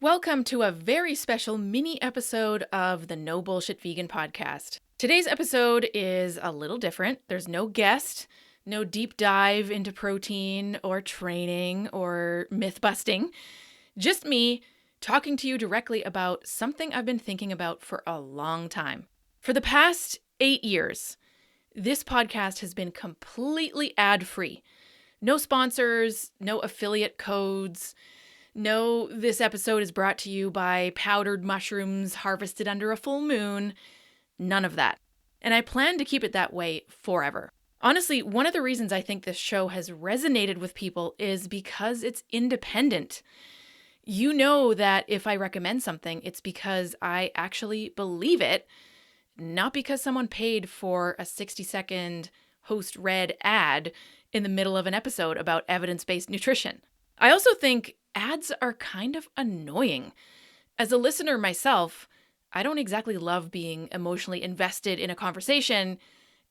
Welcome to a very special mini episode of the No Bullshit Vegan podcast. Today's episode is a little different. There's no guest, no deep dive into protein or training or myth busting. Just me talking to you directly about something I've been thinking about for a long time. For the past 8 years, this podcast has been completely ad-free. No sponsors, no affiliate codes. No, this episode is brought to you by powdered mushrooms harvested under a full moon. None of that. And I plan to keep it that way forever. Honestly, one of the reasons I think this show has resonated with people is because it's independent. You know that if I recommend something, it's because I actually believe it, not because someone paid for a 60-second host-read ad in the middle of an episode about evidence-based nutrition. I also think ads are kind of annoying. As a listener myself, I don't exactly love being emotionally invested in a conversation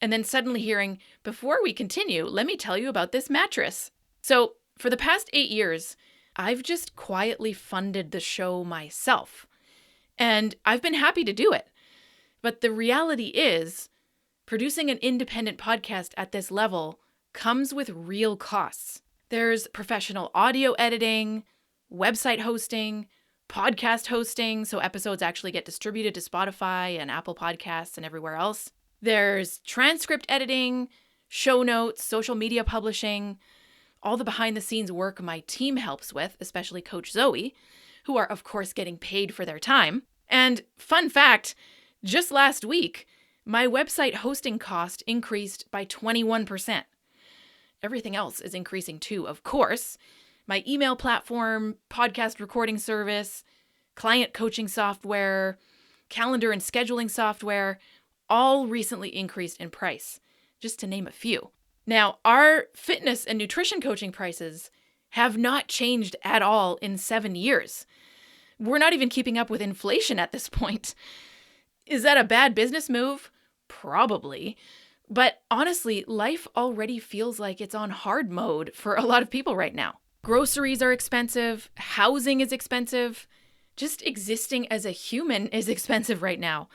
and then suddenly hearing, before we continue, let me tell you about this mattress. So for the past 8 years, I've just quietly funded the show myself. And I've been happy to do it. But the reality is, producing an independent podcast at this level comes with real costs. There's professional audio editing, website hosting, podcast hosting, so episodes actually get distributed to Spotify and Apple Podcasts and everywhere else. There's transcript editing, show notes, social media publishing, all the behind-the-scenes work my team helps with, especially Coach Zoe, who are, of course, getting paid for their time. And fun fact, just last week, my website hosting cost increased by 21%. Everything else is increasing too, of course. My email platform, podcast recording service, client coaching software, calendar and scheduling software, all recently increased in price, just to name a few. Now, our fitness and nutrition coaching prices have not changed at all in 7 years. We're not even keeping up with inflation at this point. Is that a bad business move? Probably. But honestly, life already feels like it's on hard mode for a lot of people right now. Groceries are expensive, housing is expensive, just existing as a human is expensive right now.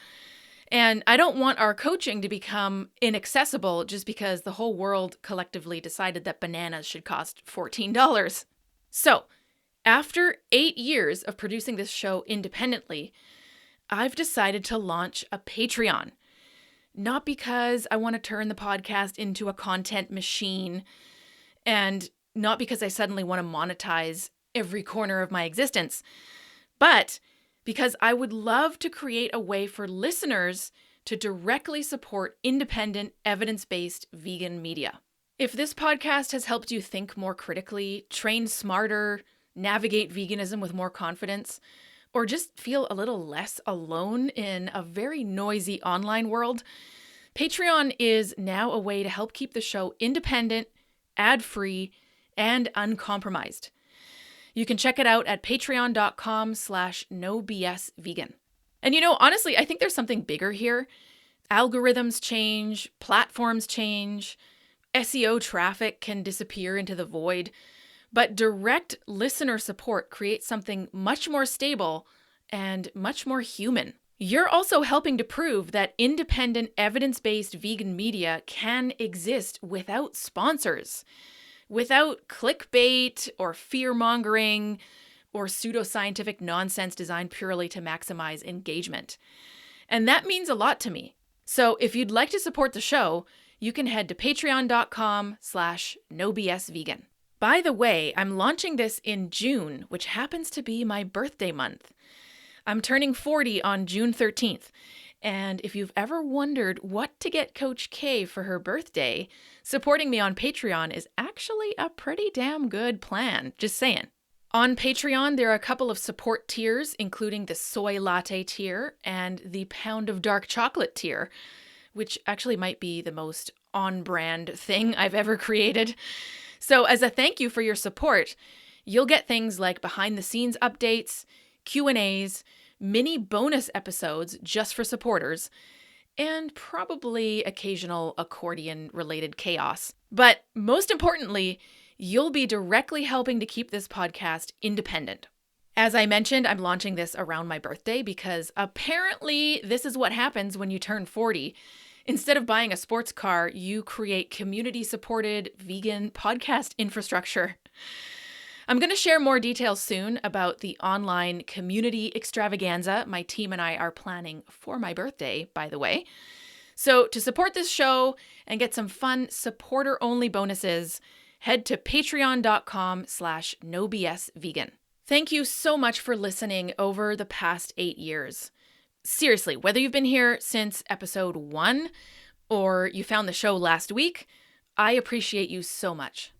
And I don't want our coaching to become inaccessible just because the whole world collectively decided that bananas should cost $14. So, after 8 years of producing this show independently, I've decided to launch a Patreon. Not because I want to turn the podcast into a content machine, and not because I suddenly want to monetize every corner of my existence, but because I would love to create a way for listeners to directly support independent, evidence-based vegan media. If this podcast has helped you think more critically, train smarter, navigate veganism with more confidence, or just feel a little less alone in a very noisy online world, Patreon is now a way to help keep the show independent, ad-free, and uncompromised. You can check it out at patreon.com/nobsvegan. And honestly, I think there's something bigger here. Algorithms change, platforms change, SEO traffic can disappear into the void, but direct listener support creates something much more stable and much more human. You're also helping to prove that independent, evidence-based vegan media can exist without sponsors, without clickbait or fear-mongering or pseudoscientific nonsense designed purely to maximize engagement. And that means a lot to me. So if you'd like to support the show, you can head to patreon.com/nobsvegan. By the way, I'm launching this in June, which happens to be my birthday month. I'm turning 40 on June 13th, and if you've ever wondered what to get Coach K for her birthday, supporting me on Patreon is actually a pretty damn good plan, just saying. On Patreon, there are a couple of support tiers, including the soy latte tier and the pound of dark chocolate tier, which actually might be the most on-brand thing I've ever created. So as a thank you for your support, you'll get things like behind-the-scenes updates, Q&As, mini bonus episodes just for supporters, and probably occasional accordion-related chaos. But most importantly, you'll be directly helping to keep this podcast independent. As I mentioned, I'm launching this around my birthday because apparently this is what happens when you turn 40. Instead of buying a sports car, you create community-supported vegan podcast infrastructure. I'm going to share more details soon about the online community extravaganza my team and I are planning for my birthday, by the way. So to support this show and get some fun supporter-only bonuses, head to patreon.com/nobsvegan. Thank you so much for listening over the past 8 years. Seriously, whether you've been here since episode 1 or you found the show last week, I appreciate you so much.